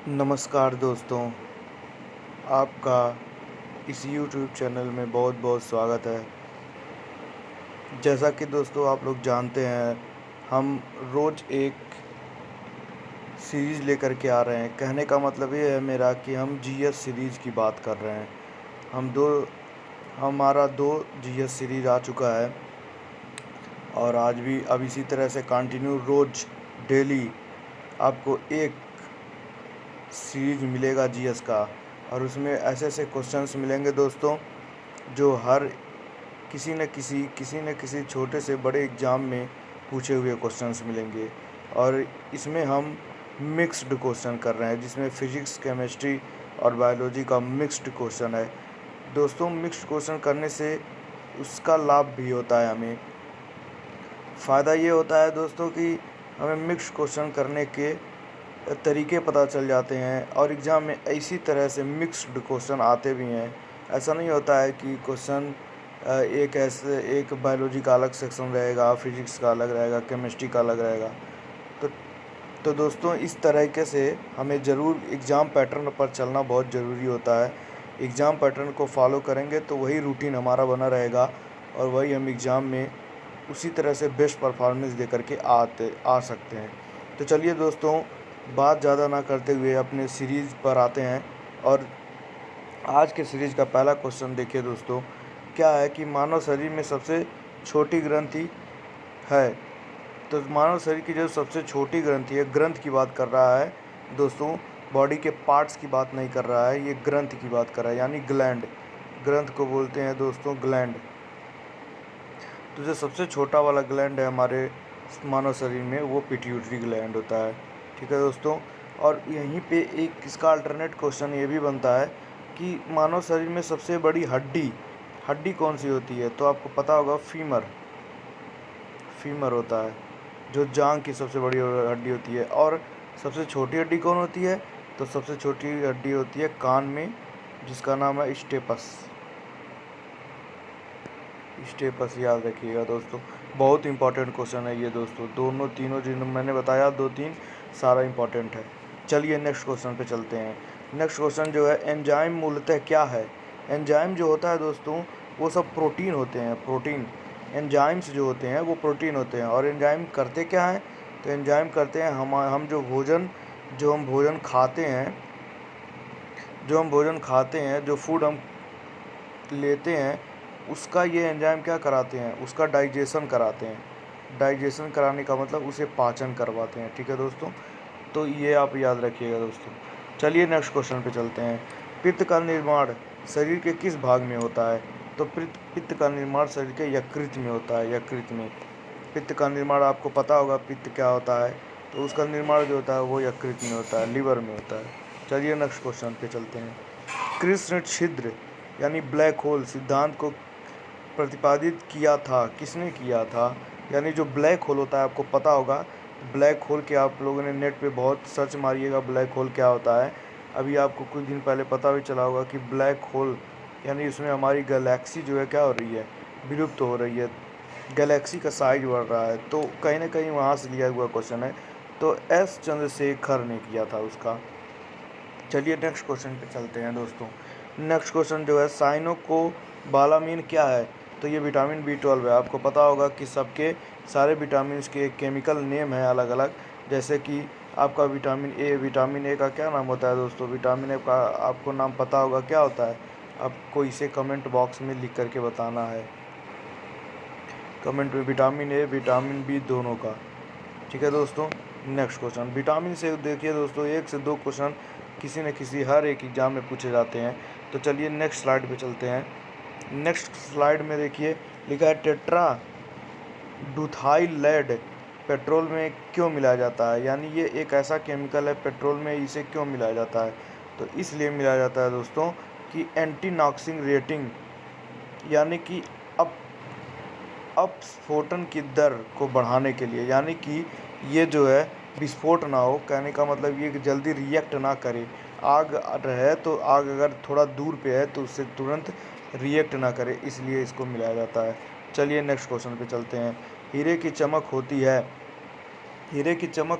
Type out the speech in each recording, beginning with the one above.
नमस्कार दोस्तों, आपका इस यूट्यूब चैनल में बहुत-बहुत स्वागत है। जैसा कि दोस्तों आप लोग जानते हैं, हम रोज़ एक सीरीज़ लेकर के आ रहे हैं। कहने का मतलब ये है मेरा कि हम जीएस सीरीज़ की बात कर रहे हैं। हम दो हमारा 2 जीएस सीरीज़ आ चुका है और आज भी अब इसी तरह से कंटिन्यू रोज़ डेली आपको एक सीरीज़ मिलेगा जीएस का, और उसमें ऐसे-ऐसे क्वेश्चंस मिलेंगे दोस्तों, जो हर किसी न किसी छोटे से बड़े एग्ज़ाम में पूछे हुए क्वेश्चंस मिलेंगे। और इसमें हम मिक्स्ड क्वेश्चन कर रहे हैं, जिसमें फ़िज़िक्स, केमिस्ट्री और बायोलॉजी का मिक्स्ड क्वेश्चन है। दोस्तों, मिक्स्ड क्वेश्चन करने से उसका लाभ भी होता है हमें। फ़ायदा ये होता है दोस्तों कि हमें मिक्स्ड क्वेश्चन करने के तरीके पता चल जाते हैं, और एग्ज़ाम में इसी तरह से मिक्स्ड क्वेश्चन आते भी हैं। ऐसा नहीं होता है कि क्वेश्चन एक बायोलॉजी का अलग सेक्शन रहेगा, फिज़िक्स का अलग रहेगा, केमिस्ट्री का अलग रहेगा। तो दोस्तों, इस तरीके से हमें ज़रूर एग्ज़ाम पैटर्न पर चलना बहुत ज़रूरी होता है। एग्ज़ाम पैटर्न को फॉलो करेंगे तो वही रूटीन हमारा बना रहेगा, और वही हम एग्ज़ाम में उसी तरह से बेस्ट परफॉर्मेंस दे कर के आ सकते हैं। तो चलिए दोस्तों, बात ज़्यादा ना करते हुए अपने सीरीज़ पर आते हैं। और आज के सीरीज़ का पहला क्वेश्चन देखिए दोस्तों, क्या है कि मानव शरीर में सबसे छोटी ग्रंथि है। तो मानव शरीर की जो सबसे छोटी ग्रंथि है, ग्रंथ की बात कर रहा है दोस्तों, बॉडी के पार्ट्स की बात नहीं कर रहा है, ये ग्रंथ की बात कर रहा है, यानी ग्लैंड। ग्रंथ को बोलते हैं दोस्तों ग्लैंड। तो जो सबसे छोटा वाला ग्लैंड है हमारे मानव शरीर में, वो पिट्यूटरी ग्लैंड होता है। ठीक है दोस्तों। और यहीं पे एक इसका अल्टरनेट क्वेश्चन ये भी बनता है कि मानव शरीर में सबसे बड़ी हड्डी कौन सी होती है। तो आपको पता होगा फीमर होता है, जो जांघ की सबसे बड़ी हड्डी होती है। और सबसे छोटी हड्डी कौन होती है। तो सबसे छोटी हड्डी होती है कान में, जिसका नाम है स्टेपस। याद रखिएगा दोस्तों, बहुत इंपॉर्टेंट क्वेश्चन है ये दोस्तों। दोनों तीनों जिन मैंने बताया, 2-3 सारा इंपॉर्टेंट है। चलिए नेक्स्ट क्वेश्चन पे चलते हैं। नेक्स्ट क्वेश्चन जो है, एंजाइम मूलतः क्या है। एंजाइम जो होता है दोस्तों, वो सब प्रोटीन होते हैं। प्रोटीन एंजाइम्स जो होते हैं वो प्रोटीन होते हैं। और एंजाइम करते क्या हैं। तो एंजाइम करते हैं हम जो हम भोजन खाते हैं, जो फूड हम लेते हैं, उसका ये एंजाइम क्या कराते हैं, उसका डाइजेशन कराते हैं। डाइजेशन कराने का मतलब उसे पाचन करवाते हैं। ठीक है दोस्तों, तो ये आप याद रखिएगा दोस्तों। चलिए नेक्स्ट क्वेश्चन पे चलते हैं। पित्त का निर्माण शरीर के किस भाग में होता है। तो पित्त का निर्माण शरीर के यकृत में होता है। यकृत में पित्त का निर्माण, आपको पता होगा पित्त क्या होता है। तो उसका निर्माण जो होता है वो यकृत में होता है, लिवर में होता है। चलिए नेक्स्ट क्वेश्चन पे चलते हैं। कृष्ण छिद्र यानी ब्लैक होल सिद्धांत को प्रतिपादित किया था, किसने किया था। यानी जो ब्लैक होल होता है, आपको पता होगा ब्लैक होल के, आप लोगों ने नेट पे बहुत सर्च मारिएगा ब्लैक होल क्या होता है। अभी आपको कुछ दिन पहले पता भी चला होगा कि ब्लैक होल यानी उसमें हमारी गैलेक्सी जो है क्या हो रही है, विलुप्त हो रही है। गैलेक्सी का साइज बढ़ रहा है, तो कहीं ना कहीं वहाँ से लिया हुआ क्वेश्चन है। तो एस चंद्रशेखर ने किया था उसका। चलिए नेक्स्ट क्वेश्चन पे चलते हैं दोस्तों। नेक्स्ट क्वेश्चन जो है, साइनो को बालामीन क्या है। तो ये विटामिन B12 है। आपको पता होगा कि सबके सारे विटामिन के केमिकल नेम है अलग अलग। जैसे कि आपका विटामिन ए का क्या नाम होता है दोस्तों। विटामिन ए का आपको नाम पता होगा क्या होता है। आपको इसे कमेंट बॉक्स में लिख करके बताना है, कमेंट में, विटामिन ए विटामिन बी दोनों का। ठीक है दोस्तों। नेक्स्ट क्वेश्चन, विटामिन से देखिए दोस्तों, 1 से 2 क्वेश्चन किसी न किसी हर एक एग्ज़ाम में पूछे जाते हैं। तो चलिए नेक्स्ट स्लाइड पे चलते हैं। नेक्स्ट स्लाइड में देखिए, लिखा है टेट्रा डूथाइल लेड पेट्रोल में क्यों मिलाया जाता है। यानी ये एक ऐसा केमिकल है पेट्रोल में, इसे क्यों मिलाया जाता है। तो इसलिए मिलाया जाता है दोस्तों कि एंटी नॉक्सिंग रेटिंग, यानी कि अप अपस्फोटन की दर को बढ़ाने के लिए, यानी कि ये जो है विस्फोट ना हो। कहने का मतलब ये कि जल्दी रिएक्ट ना करे। आग रहे तो आग अगर थोड़ा दूर पे है तो उससे तुरंत रिएक्ट ना करे, इसलिए इसको मिलाया जाता है। चलिए नेक्स्ट क्वेश्चन पे चलते हैं। हीरे की चमक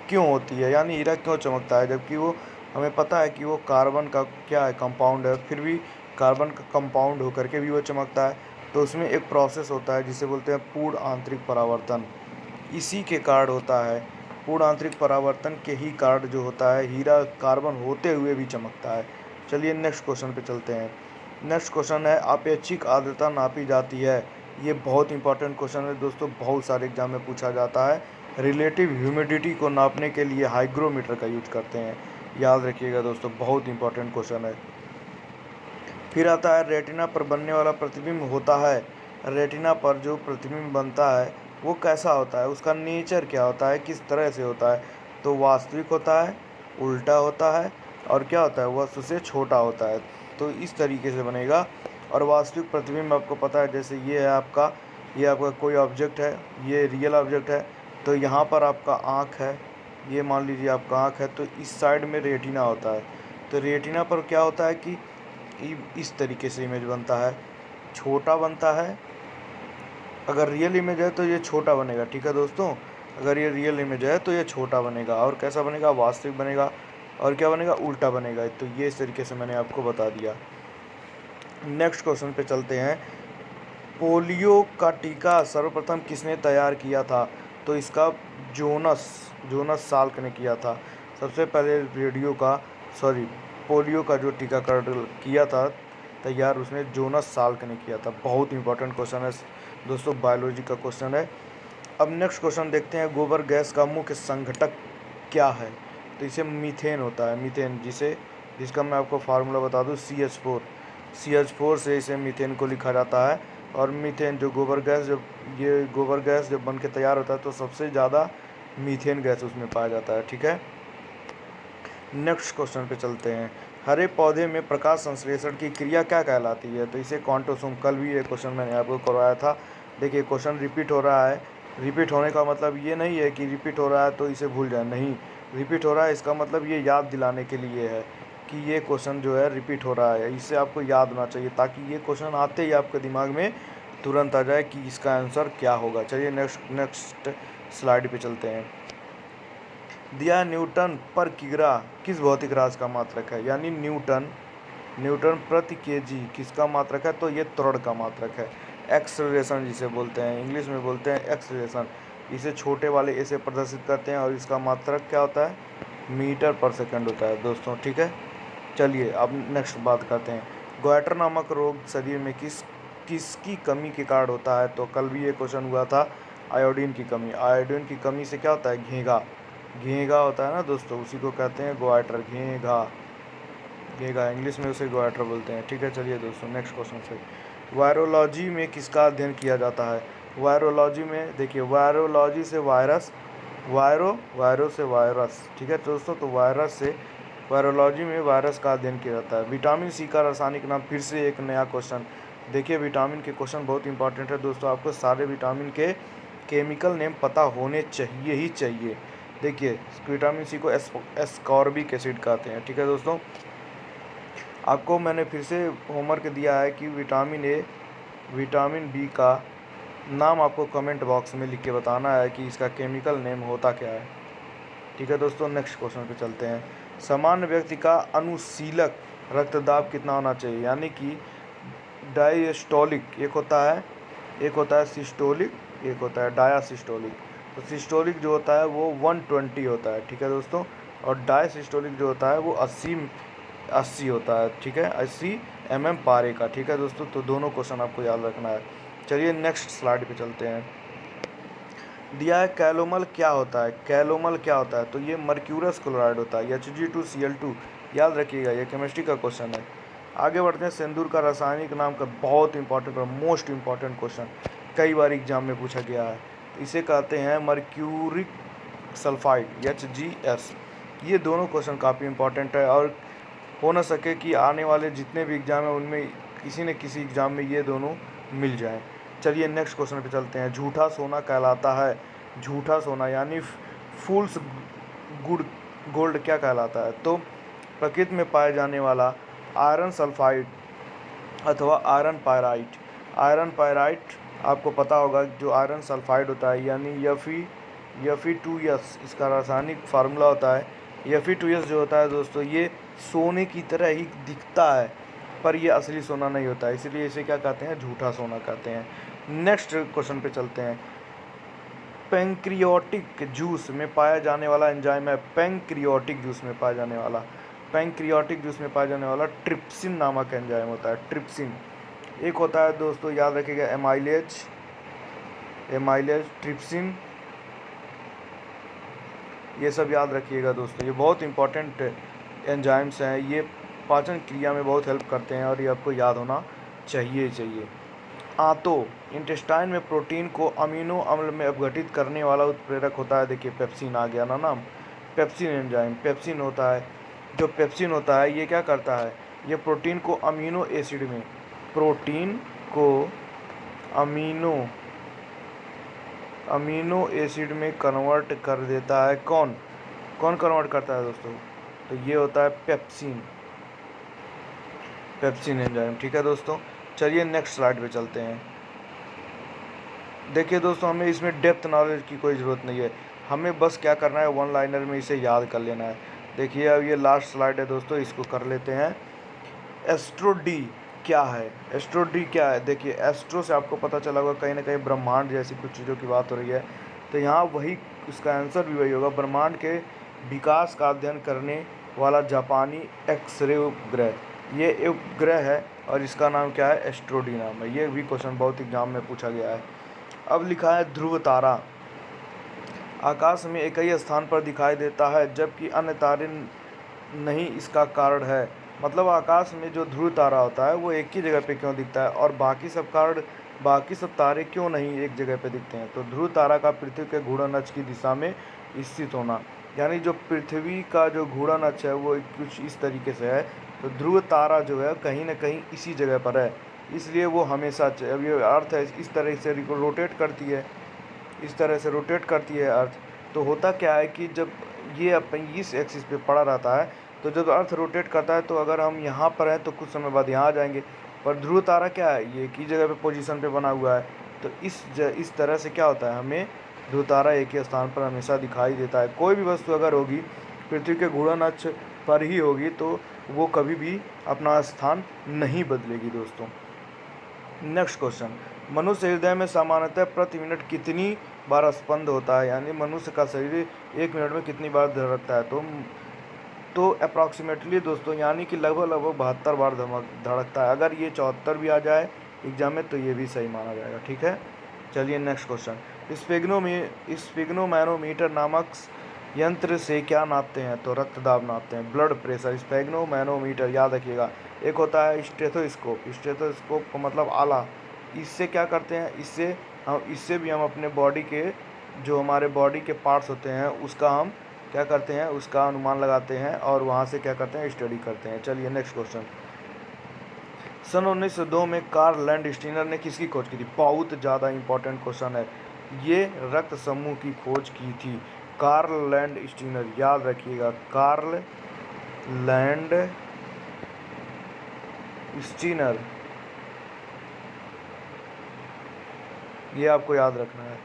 क्यों होती है, यानी हीरा क्यों चमकता है, जबकि वो हमें पता है कि वो कार्बन का क्या है, कंपाउंड है, फिर भी कार्बन का कंपाउंड होकर के भी वो चमकता है। तो उसमें एक प्रोसेस होता है जिसे बोलते हैं पूर्ण आंतरिक परावर्तन। इसी के कारण होता है, पूर्ण आंतरिक परावर्तन के ही कारण जो होता है हीरा कार्बन होते हुए भी चमकता है। चलिए नेक्स्ट क्वेश्चन पे चलते हैं। नेक्स्ट क्वेश्चन है, अपेक्षिक आर्द्रता नापी जाती है। ये बहुत इंपॉर्टेंट क्वेश्चन है दोस्तों, बहुत सारे एग्जाम में पूछा जाता है। रिलेटिव ह्यूमिडिटी को नापने के लिए हाइग्रोमीटर का यूज करते हैं, याद रखिएगा दोस्तों, बहुत इंपॉर्टेंट क्वेश्चन है। फिर आता है रेटिना पर बनने वाला प्रतिबिंब होता है। रेटिना पर जो प्रतिबिंब बनता है वो कैसा होता है, उसका नेचर क्या होता है, किस तरह से होता है। तो वास्तविक होता है, उल्टा होता है, और क्या होता है, वस्तु से छोटा होता है। तो इस तरीके से बनेगा। और वास्तविक प्रतिबिंब आपको पता है, जैसे ये है आपका, ये आपका कोई ऑब्जेक्ट है, ये रियल ऑब्जेक्ट है। तो यहाँ पर आपका आँख है, ये मान लीजिए आपका आँख है, तो इस साइड में रेटिना होता है। तो रेटिना पर क्या होता है कि इस तरीके से इमेज बनता है, छोटा बनता है। अगर रियल इमेज है तो ये छोटा बनेगा, ठीक है दोस्तों। अगर ये रियल इमेज है तो ये छोटा बनेगा, और कैसा बनेगा, वास्तविक बनेगा, और क्या बनेगा, उल्टा बनेगा। तो ये इस तरीके से मैंने आपको बता दिया। नेक्स्ट क्वेश्चन पे चलते हैं। पोलियो का टीका सर्वप्रथम किसने तैयार किया था। तो इसका जोनस जोनस साल्क ने किया था। सबसे पहले पोलियो का जो टीकाकरण किया था तैयार, उसने जोनस साल्क ने किया था। बहुत इंपॉर्टेंट क्वेश्चन है दोस्तों, बायोलॉजी का क्वेश्चन है। अब नेक्स्ट क्वेश्चन देखते हैं, गोबर गैस का मुख्य संघटक क्या है। तो इसे मीथेन होता है, मीथेन, जिसका मैं आपको फार्मूला बता दूं, CH4 से इसे मीथेन को लिखा जाता है। और मीथेन जो गोबर गैस जब बन के तैयार होता है तो सबसे ज़्यादा मीथेन गैस उसमें पाया जाता है, ठीक है। नेक्स्ट क्वेश्चन पे चलते हैं। हरे पौधे में प्रकाश संश्लेषण की क्रिया क्या कहलाती है। तो इसे क्वांटोसोम, कल भी ये क्वेश्चन मैंने आपको करवाया था। देखिए क्वेश्चन रिपीट हो रहा है। रिपीट होने का मतलब ये नहीं है कि रिपीट हो रहा है तो इसे भूल जाए, नहीं, रिपीट हो रहा है इसका मतलब ये याद दिलाने के लिए है कि ये क्वेश्चन जो है रिपीट हो रहा है, इससे आपको याद होना चाहिए, ताकि ये क्वेश्चन आते ही आपके दिमाग में तुरंत आ जाए कि इसका आंसर क्या होगा। चलिए नेक्स्ट स्लाइड पे चलते हैं। दिया न्यूटन पर किग्रा किस भौतिक राशि का मात्रक है, यानी न्यूटन प्रति केजी किसका मात्रक है। तो ये त्वरण का मात्रक है, एक्सेलरेशन जिसे बोलते हैं, इंग्लिश में बोलते हैं एक्सेलरेशन। इसे छोटे वाले ए से प्रदर्शित करते हैं, और इसका मात्रक क्या होता है, मीटर पर सेकंड होता है दोस्तों, ठीक है। चलिए अब नेक्स्ट बात करते हैं। ग्वाइटर नामक रोग शरीर में किसकी कमी के कारण होता है। तो कल भी ये क्वेश्चन हुआ था, आयोडीन की कमी। आयोडीन की कमी से क्या होता है, घेंघा होता है ना दोस्तों, उसी को कहते हैं ग्वाइटर, घेंघा इंग्लिश में उसे ग्वाइटर बोलते हैं, ठीक है। चलिए दोस्तों नेक्स्ट क्वेश्चन से। वायरोलॉजी में किसका अध्ययन किया जाता है। वायरोलॉजी में देखिए, वायरोलॉजी से वायरस, वायरो से वायरस, ठीक है दोस्तों। तो वायरोलॉजी में वायरस का अध्ययन किया जाता है। विटामिन सी का रासायनिक नाम, फिर से एक नया क्वेश्चन। देखिए विटामिन के क्वेश्चन बहुत इंपॉर्टेंट है दोस्तों, आपको सारे विटामिन के केमिकल नेम पता होने चाहिए ही चाहिए। देखिए विटामिन सी को एस्कॉर्बिक एसिड कहते हैं, ठीक है दोस्तों। आपको मैंने फिर से होमवर्क दिया है कि विटामिन बी का नाम आपको कमेंट बॉक्स में लिख के बताना है कि इसका केमिकल नेम होता क्या है, ठीक है दोस्तों। नेक्स्ट क्वेश्चन पे चलते हैं। सामान्य व्यक्ति का अनुशीलक रक्तदाब कितना होना चाहिए, यानी कि डायस्टोलिक एक होता है सिस्टोलिक, एक होता है डायासिस्टोलिक। तो सिस्टोलिक जो होता है वो 120 होता है, ठीक है दोस्तों। और डायसिस्टोलिक जो होता है वो 80 होता है, ठीक है, 80 mm पारे का, ठीक है दोस्तों। तो दोनों क्वेश्चन आपको याद रखना है। चलिए नेक्स्ट स्लाइड पे चलते हैं। दिया है कैलोमल क्या होता है। तो ये मर्क्यूरस क्लोराइड होता है, Hg2Cl2, याद रखिएगा, ये केमिस्ट्री का क्वेश्चन है। आगे बढ़ते हैं। सिंदूर का रासायनिक नाम का बहुत इंपॉर्टेंट और मोस्ट इंपॉर्टेंट क्वेश्चन, कई बार एग्जाम में पूछा गया है। इसे कहते हैं मर्क्यूरिक सल्फाइड, HgS। ये दोनों क्वेश्चन काफ़ी इंपॉर्टेंट है, और हो ना सके कि आने वाले जितने भी एग्ज़ाम हैं उनमें किसी न किसी एग्ज़ाम में ये दोनों मिल जाएं। चलिए नेक्स्ट क्वेश्चन पे चलते हैं। झूठा सोना कहलाता है, झूठा सोना यानी फूल्स गोल्ड क्या कहलाता है। तो प्रकृति में पाए जाने वाला आयरन सल्फाइड अथवा आयरन पायराइट आपको पता होगा, जो आयरन सल्फाइड होता है यानी Fe2S इसका रासायनिक फार्मूला होता है। Fe2S जो होता है दोस्तों, ये सोने की तरह ही दिखता है, पर ये असली सोना नहीं होता है, इसलिए इसे क्या कहते हैं, झूठा सोना कहते हैं। नेक्स्ट क्वेश्चन पे चलते हैं। पैंक्रियाटिक जूस में पाया जाने वाला एंजाइम है, पैंक्रियाटिक जूस में पाया जाने वाला ट्रिप्सिन नामक एंजाइम होता है, ट्रिप्सिन। एक होता है दोस्तों, याद रखिएगा, एमाइलेज, ट्रिप्सिन, ये सब याद रखिएगा दोस्तों, ये बहुत इंपॉर्टेंट एंजाइम्स हैं, ये पाचन क्रिया में बहुत हेल्प करते हैं और ये आपको याद होना चाहिए। आंतों, इंटेस्टाइन में प्रोटीन को अमीनो अम्ल में अपघटित करने वाला उत्प्रेरक होता है। देखिए पेप्सिन आ गया ना नाम, पेप्सिन एंजाइम, पेप्सिन होता है। जो पेप्सिन होता है ये क्या करता है, ये प्रोटीन को अमीनो एसिड में कन्वर्ट कर देता है। कौन कन्वर्ट करता है दोस्तों, तो ये होता है पेप्सिन एंजाइम। ठीक है दोस्तों, चलिए नेक्स्ट स्लाइड पे चलते हैं। देखिए दोस्तों, हमें इसमें डेप्थ नॉलेज की कोई ज़रूरत नहीं है, हमें बस क्या करना है, वन लाइनर में इसे याद कर लेना है। देखिए अब ये लास्ट स्लाइड है दोस्तों, इसको कर लेते हैं। एस्ट्रो डी क्या है, देखिए एस्ट्रो से आपको पता चला होगा कहीं ना कहीं ब्रह्मांड जैसी कुछ चीज़ों की बात हो रही है, तो यहाँ वही उसका आंसर भी वही होगा, ब्रह्मांड के विकास का अध्ययन करने वाला जापानी एक्सरे उपग्रह, ये उपग्रह है और इसका नाम क्या है, एस्ट्रो डी नाम है। ये भी क्वेश्चन बहुत एग्जाम में पूछा गया है। अब लिखा है ध्रुव तारा आकाश में एक ही स्थान पर दिखाई देता है जबकि अन्य तारे नहीं, इसका कारण है, मतलब आकाश में जो ध्रुव तारा होता है वो एक ही जगह पे क्यों दिखता है और बाकी सब तारे क्यों नहीं एक जगह पे दिखते हैं। तो ध्रुव तारा का पृथ्वी के घूर्णन अक्ष की दिशा में स्थित होना, यानी जो पृथ्वी का जो घूर्णन अक्ष है वो कुछ इस तरीके से है, तो ध्रुव तारा जो है कहीं ना कहीं इसी जगह पर है, इसलिए वो हमेशा, अब ये अर्थ है इस तरह से रोटेट करती है अर्थ। तो होता क्या है कि जब ये अपन इस एक्सिस पे पड़ा रहता है, तो जब अर्थ रोटेट करता है तो अगर हम यहाँ पर हैं तो कुछ समय बाद यहाँ आ जाएंगे, पर ध्रुव तारा क्या है, ये एक ही जगह पे पोजीशन पे बना हुआ है, तो इस तरह से क्या होता है, हमें ध्रुव तारा एक ही स्थान पर हमेशा दिखाई देता है। कोई भी वस्तु अगर होगी पृथ्वी के घूर्णन अक्ष पर ही होगी तो वो कभी भी अपना स्थान नहीं बदलेगी दोस्तों। नेक्स्ट क्वेश्चन, मनुष्य हृदय में सामान्यतः प्रति मिनट कितनी बार स्पंद होता है, यानी मनुष्य का शरीर 1 मिनट में कितनी बार धड़कता है, तो अप्रॉक्सीमेटली दोस्तों, यानी कि लगभग 72 बार धड़कता है। अगर ये 74 भी आ जाए एग्जाम में तो ये भी सही माना जाएगा। ठीक है, चलिए नेक्स्ट क्वेश्चन, स्फिग्नोमैनोमीटर नामक यंत्र से क्या नापते हैं, तो रक्तदाब नापते हैं, ब्लड प्रेशर। स्फिग्नोमैनोमीटर याद रखिएगा, एक होता है स्टेथोस्कोप का मतलब आला, इससे क्या करते हैं, इससे भी हम अपने बॉडी के जो हमारे बॉडी के पार्ट्स होते हैं उसका हम क्या करते हैं, उसका अनुमान लगाते हैं और वहाँ से क्या करते हैं, स्टडी करते हैं। चलिए नेक्स्ट क्वेश्चन, सन 1902 में कार्ल लैंडस्टीनर ने किसकी खोज की थी, बहुत ज़्यादा इंपॉर्टेंट क्वेश्चन है, ये रक्त समूह की खोज की थी कार्ल लैंडस्टीनर, याद रखिएगा, कार्ल लैंडस्टीनर, ये आपको याद रखना है,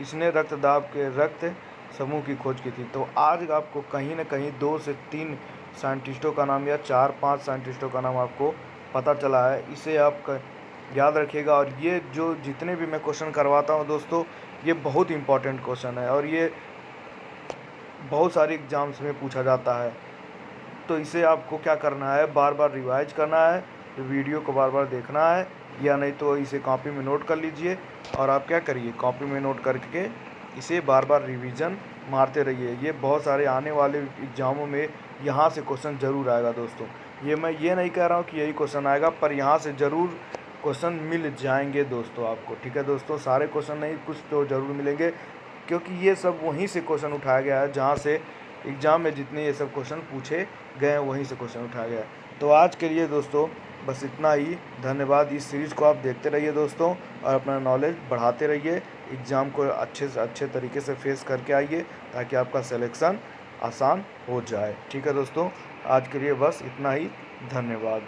इसने रक्त समूह की खोज की थी। तो आज आपको कहीं ना कहीं 2 से 3 साइंटिस्टों का नाम या 4-5 साइंटिस्टों का नाम आपको पता चला है, इसे आप याद रखिएगा। और ये जो जितने भी मैं क्वेश्चन करवाता हूँ दोस्तों, ये बहुत इंपॉर्टेंट क्वेश्चन है और ये बहुत सारे एग्जाम्स में पूछा जाता है, तो इसे आपको क्या करना है, बार बार रिवाइज करना है, वीडियो को बार बार देखना है, या नहीं तो इसे कॉपी में नोट कर लीजिए और आप क्या करिए, कॉपी में नोट करके इसे बार बार रिवीजन मारते रहिए। ये बहुत सारे आने वाले एग्जामों में यहाँ से क्वेश्चन ज़रूर आएगा दोस्तों, मैं ये नहीं कह रहा हूँ कि यही क्वेश्चन आएगा, पर यहाँ से ज़रूर क्वेश्चन मिल जाएंगे दोस्तों आपको। ठीक है दोस्तों, सारे क्वेश्चन नहीं, कुछ तो ज़रूर मिलेंगे, क्योंकि ये सब वहीं से क्वेश्चन उठाया गया है जहाँ से एग्ज़ाम में जितने ये सब क्वेश्चन पूछे गए हैं वहीं से क्वेश्चन उठाया गया है। तो आज के लिए दोस्तों बस इतना ही, धन्यवाद। इस सीरीज़ को आप देखते रहिए दोस्तों और अपना नॉलेज बढ़ाते रहिए, एग्ज़ाम को अच्छे से अच्छे तरीके से फेस करके आइए ताकि आपका सिलेक्शन आसान हो जाए। ठीक है दोस्तों, आज के लिए बस इतना ही, धन्यवाद।